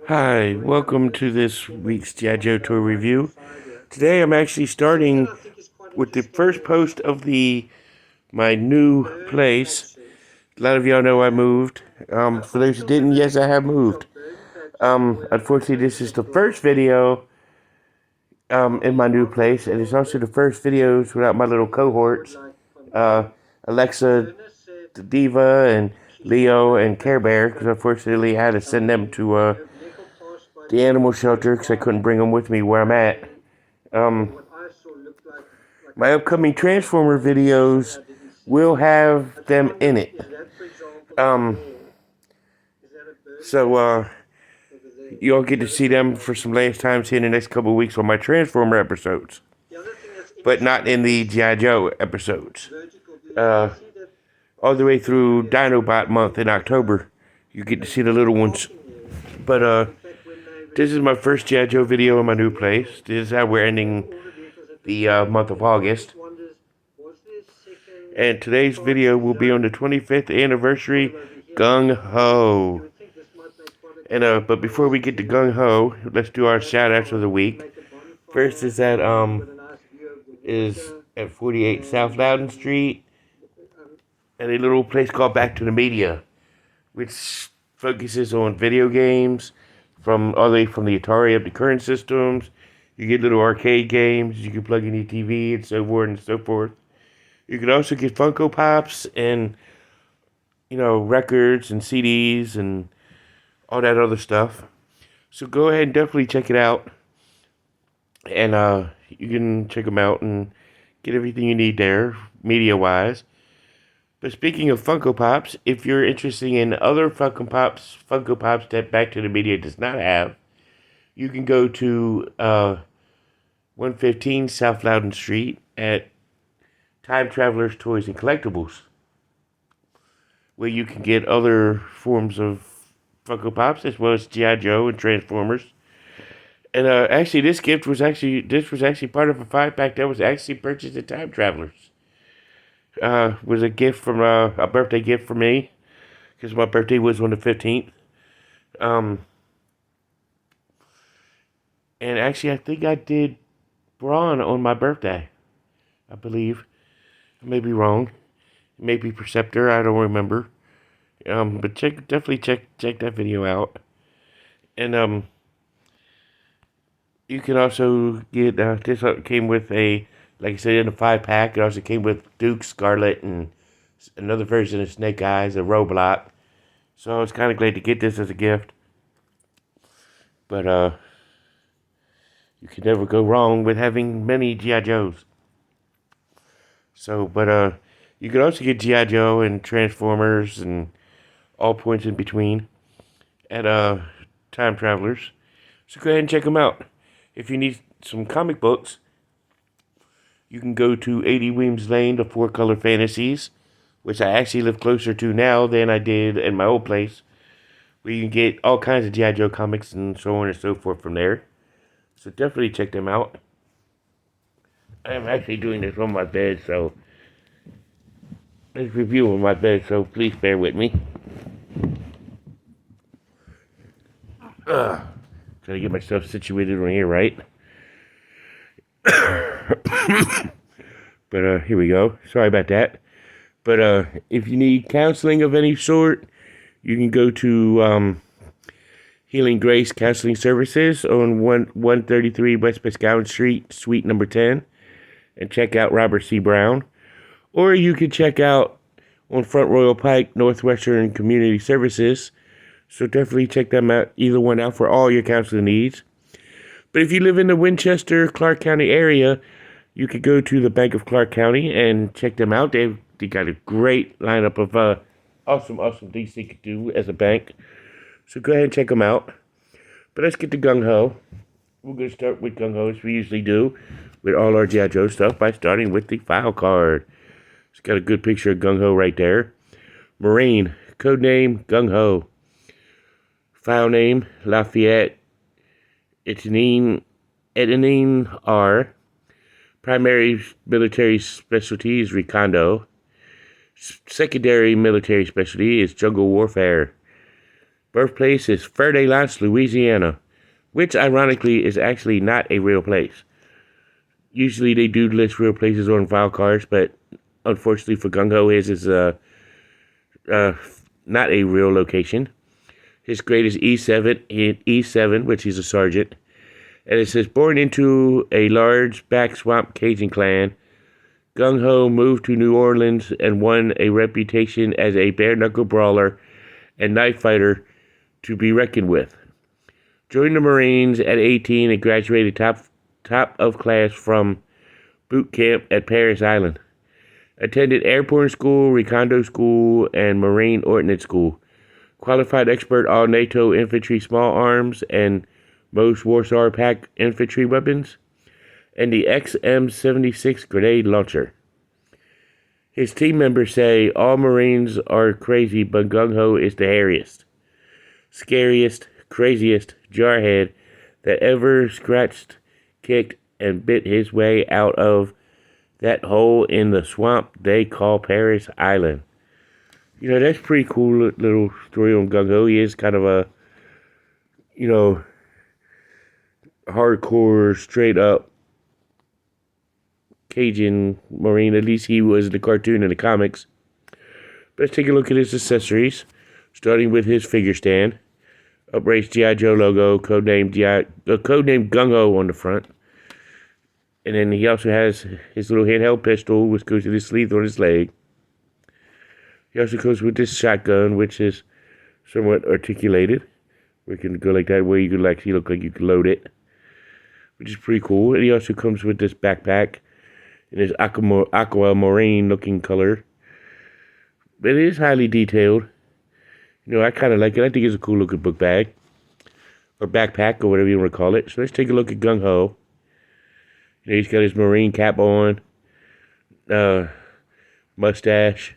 Hi, welcome to this week's G.I. Joe tour review. Today I'm actually starting with the first post of my new place. A lot of y'all know I moved. For those who didn't, yes, I have moved. Unfortunately, this is the first video in my new place, and it's also the first videos without my little cohorts, uh, Alexa, the Diva, and Leo and Care Bear, because unfortunately I had to send them to the animal shelter because I couldn't bring them with me where I'm at. Um, my upcoming Transformer videos will have them in it. Um, so you'll get to see them for some last times here in the next couple of weeks on my Transformer episodes, but not in the G.I. Joe episodes. Uh, all the way through Dinobot month in October, you get to see the little ones. But this is my first G.I. Joe video in my new place. This is how we're ending the month of August. And today's video will be on the 25th anniversary Gung-Ho. And but before we get to Gung-Ho, let's do our shout-outs of the week. First is at 48 South Loudon Street, and a little place called Back to the Media, which focuses on video games from all the way from the Atari up to current systems. You get little arcade games, you can plug in your TV and so forth and so forth. You can also get Funko Pops and, records and CDs and all that other stuff. So go ahead and definitely check it out. And you can check them out and get everything you need there, media-wise. But speaking of Funko Pops, if you're interested in other Funko Pops that Back to the Media does not have, you can go to 115 South Loudon Street at Time Travelers Toys and Collectibles, where you can get other forms of Funko Pops as well as G.I. Joe and Transformers. And actually, this was actually part of a 5-pack that was actually purchased at Time Travelers. Was a gift from a birthday gift for me, because my birthday was on the 15th. And actually, I think I did Braun on my birthday, I believe. I may be wrong. It may be Perceptor. I don't remember. But definitely check that video out. And you can also get this came with like I said, in a 5-pack. It also came with Duke, Scarlet, and another version of Snake Eyes, a Roblox. So I was kind of glad to get this as a gift. But you can never go wrong with having many G.I. Joes. So, but you can also get G.I. Joe and Transformers and all points in between at Time Travelers. So go ahead and check them out. If you need some comic books, you can go to 80 Weems Lane to 4-Color Fantasies, which I actually live closer to now than I did in my old place, where you can get all kinds of G.I. Joe comics and so on and so forth from there. So definitely check them out. I am actually doing this on my bed, so let's review on my bed, so please bear with me. Trying to get myself situated on here, right? But here we go. Sorry about that. But if you need counseling of any sort, you can go to Healing Grace Counseling Services on 133 West Pascown Street, Suite number 10, and check out Robert C. Brown. Or you can check out on Front Royal Pike, Northwestern Community Services. So definitely check them out, either one out for all your counseling needs. But if you live in the Winchester, Clark County area, you could go to the Bank of Clark County and check them out. They got a great lineup of awesome things they could do as a bank. So go ahead and check them out. But let's get to Gung-Ho. We're going to start with Gung-Ho, as we usually do, with all our G.I. Joe stuff, by starting with the file card. It's got a good picture of Gung-Ho right there. Marine, codename Gung-Ho. File name, Lafayette. Etanine R. Primary military specialty is Recondo. Secondary military specialty is jungle warfare. Birthplace is Fer de Lance, Louisiana, which ironically is actually not a real place. Usually they do list real places on file cards, but unfortunately for Gung-Ho, his is not a real location. His grade is E7, which he's a sergeant. And it says, born into a large back swamp Cajun clan, Gung-Ho moved to New Orleans and won a reputation as a bare-knuckle brawler and knife fighter to be reckoned with. Joined the Marines at 18 and graduated top of class from boot camp at Parris Island. Attended airborne school, recondo school, and Marine Ordnance School. Qualified expert all NATO infantry small arms and most Warsaw Pact infantry weapons, and the XM-76 grenade launcher. His team members say all Marines are crazy, but Gung-Ho is the hairiest, scariest, craziest jarhead that ever scratched, kicked, and bit his way out of that hole in the swamp they call Parris Island. You know, that's pretty cool little story on Gung-Ho. He is kind of a, hardcore, straight up Cajun Marine. At least he was in the cartoon and the comics. But let's take a look at his accessories, starting with his figure stand. Upraised G.I. Joe logo, codenamed Gung-Ho on the front. And then he also has his little handheld pistol, which goes to the sleeve on his leg. He also goes with this shotgun, which is somewhat articulated. We can go like that, where you can actually look like you can load it, which is pretty cool. And he also comes with this backpack in his aquamarine looking color. But it is highly detailed. I kind of like it. I think it's a cool looking book bag, or backpack, or whatever you want to call it. So let's take a look at Gung-Ho. He's got his Marine cap on, mustache.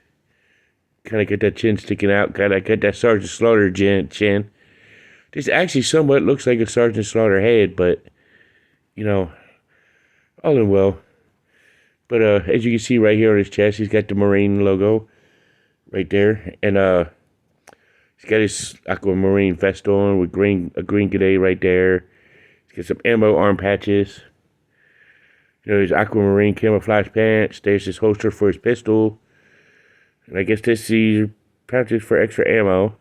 Kind of got that chin sticking out. Kind of got that Sergeant Slaughter chin. This actually somewhat looks like a Sergeant Slaughter head, but, all in well. But as you can see right here on his chest, he's got the Marine logo right there. And he's got his aquamarine vest on with a green grenade right there. He's got some ammo arm patches. His aquamarine camouflage pants. There's his holster for his pistol. And I guess this is pouches for extra ammo.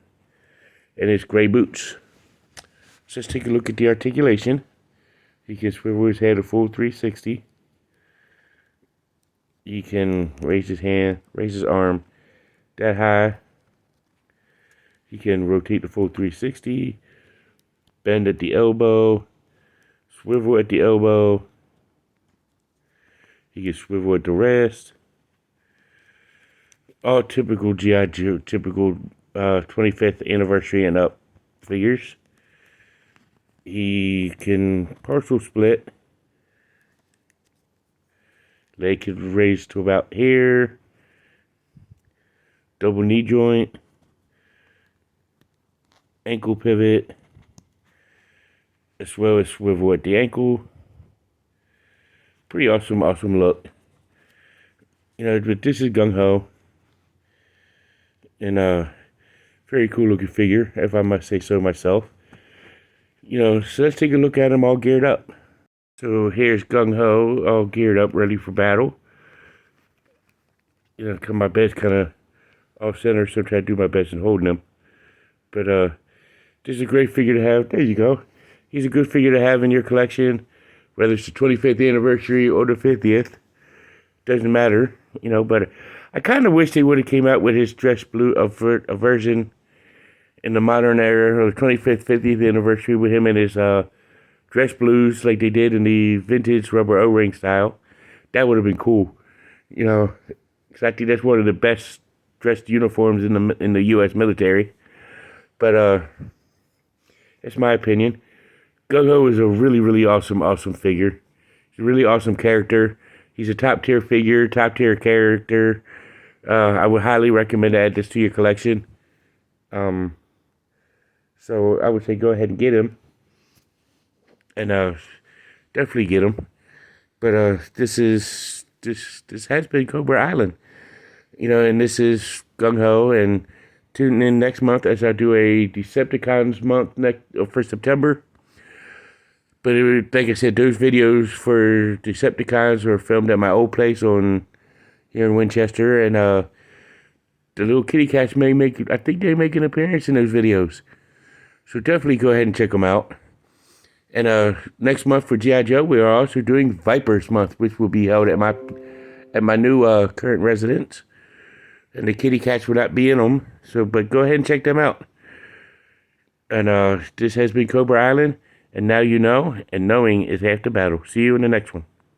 And his gray boots. So let's take a look at the articulation. He can swivel his head a full 360. He can raise his arm that high. He can rotate the full 360. Bend at the elbow. Swivel at the elbow. He can swivel at the wrist. All typical G.I. Joe, typical 25th anniversary and up figures. He can partial split. Leg can raise to about here. Double knee joint. Ankle pivot. As well as swivel at the ankle. Pretty awesome look. But this is Gung-Ho. And very cool looking figure, if I must say so myself. So let's take a look at him all geared up. So here's Gung-Ho all geared up, ready for battle. My bed's kind of off center, so I try to do my best in holding him. But this is a great figure to have. There you go. He's a good figure to have in your collection, whether it's the 25th anniversary or the 50th. Doesn't matter, but I kind of wish they would have came out with his dress blue, a version in the modern era, or the 25th, 50th anniversary with him in his dress blues like they did in the vintage rubber O-ring style. That would have been cool, because I think that's one of the best dressed uniforms in the U.S. military. But that's my opinion. Gung-Ho is a really, really awesome figure. He's a really awesome character. He's a top-tier figure, top-tier character. I would highly recommend to add this to your collection. So I would say go ahead and get him. And definitely get him. But this has been Cobra Island. And this is Gung-Ho, and tune in next month as I do a Decepticons month for September. But like I said, those videos for Decepticons were filmed at my old place here in Winchester, and the little kitty cats I think they make an appearance in those videos. So definitely go ahead and check them out. And next month for G.I. Joe, we are also doing Vipers Month, which will be held at my new current residence. And the kitty cats will not be in them. But go ahead and check them out. And this has been Cobra Island. And now you know, and knowing is half the battle. See you in the next one.